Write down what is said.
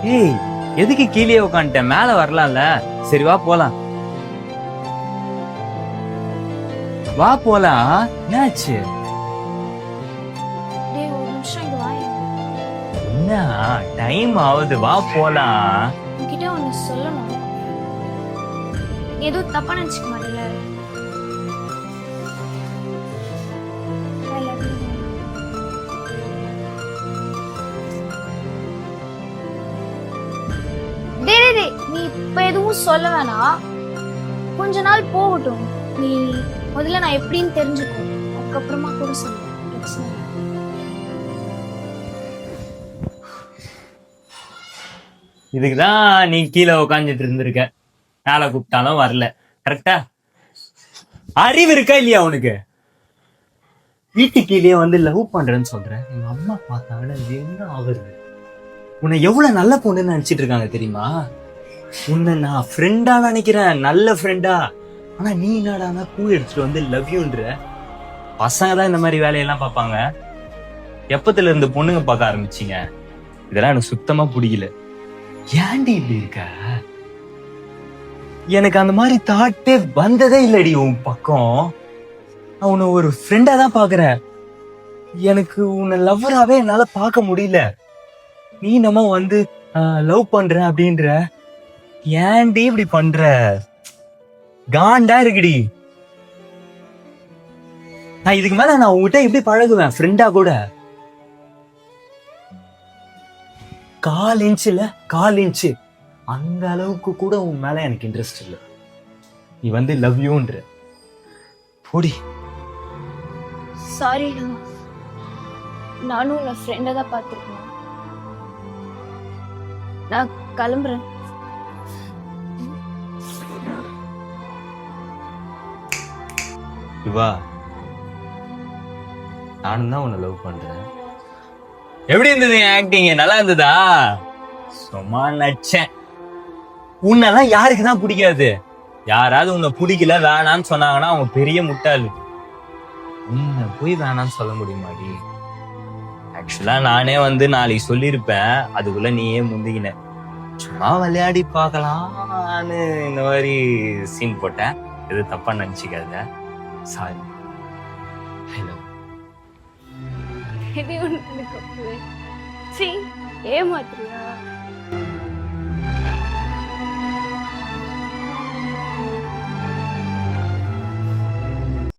ஏய், எதுக்கு கீழே உட்காந்துட்டேன்? மேல வரலாம்ல. சரி வா போலாம். வா போலாம். என்னாச்சு? டேய் ஒரு நிமிஷம் இங்க வாயேன். என்ன டைம் ஆகுது, வா போலாம். உன்கிட்ட ஒண்ணு சொல்லணும். நீ எதுவும் தப்பா நினைச்சுக்க மாட்டேல? I love you. டேய் நீ இப்ப எதுவும் சொல்ல வேணாம். கொஞ்ச நாள் போகட்டும். நீ முதல்ல நான் எப்படின்னு தெரிஞ்சுக்கோ. அதுக்கப்புறமா கூட சொல்லு. பிரச்சனை இல்லை. இதுக்குதான் நீ கீழே உட்காந்துட்டு இருந்திருக்க. மேல கூப்பிட்டாலும் வரல. கரெக்டா? அறிவு இருக்கா இல்லையா உனக்கு? வீட்டு கீழே வந்து லவ் பண்றேன்னு சொல்றேன். எங்க அம்மா பார்த்தாங்கன்னா என்ன ஆகுது? உன்னை எவ்வளவு நல்ல பொண்ணுன்னு நினைச்சிட்டு இருக்காங்க தெரியுமா? உன்னை நான் ஃப்ரெண்டா நினைக்கிறேன், நல்ல ஃப்ரெண்டா. ஆனா நீ என்னடானா பூ எடுத்துட்டு வந்து லவ் யூன்ற. பசங்க தான் இந்த மாதிரி வேலையெல்லாம் பார்ப்பாங்க. எப்பத்துல இருந்து பொண்ணுங்க பார்க்க ஆரம்பிச்சீங்க? இதெல்லாம் எனக்கு சுத்தமா பிடிக்கல. ஏன்டி இப்படி இருக்க? எனக்கு அந்த மாதிரி தாட்டே வந்ததே இல்லடி உன் பக்கம். நான் உன்னை ஒரு ஃப்ரெண்டா தான் பாக்குறேன். எனக்கு உன்னை லவ்வராவே என்னால பார்க்க முடியல. நீ நம்ம வந்து லவ் பண்ற அப்படின்ற. ஏன்டி இப்படி பண்ற? காண்டா இருக்குடி. நான் இதுக்கு மேல நான் உங்ககிட்ட எப்படி பழகுவேன் ஃப்ரெண்டா கூட? கால் இன்ச்சு அந்த அளவுக்கு கூட உன் மேல எனக்கு இன்ட்ரெஸ்ட் இல்லை. நீ வந்து லவ் யூன்ற போடி. சாரி, நானும் உன்னை ஃப்ரெண்டை தான் பார்த்துருக்கேன். நான் கிளம்புறேன். இவா, நானும் தான் உன்னை லவ் பண்றேன். எப்படி இருந்தது என் ஆக்டிங்? நல்லா இருந்ததா? சும்மா நச்சேன். உன்னெல்லாம் யாருக்கு தான் பிடிக்காது? யாராவது உன்னை பிடிக்கல வேணான்னு சொன்னாங்கன்னா அவங்க பெரிய முட்டாளு. உன்னை போய் வேணான்னு சொல்ல முடியுமாடி? ஆக்சுவலா நானே வந்து நாளைக்கு சொல்லியிருப்பேன். அதுக்குள்ள நீயே முந்திக்கின. சும்மா விளையாடி பார்க்கலாம்னு இந்த மாதிரி சீன் போட்டேன். எது தப்பா நினைச்சுக்காத. சாரி. ஹலோ. இது ஒன்று எனக்கு ஏமாத்துறியா?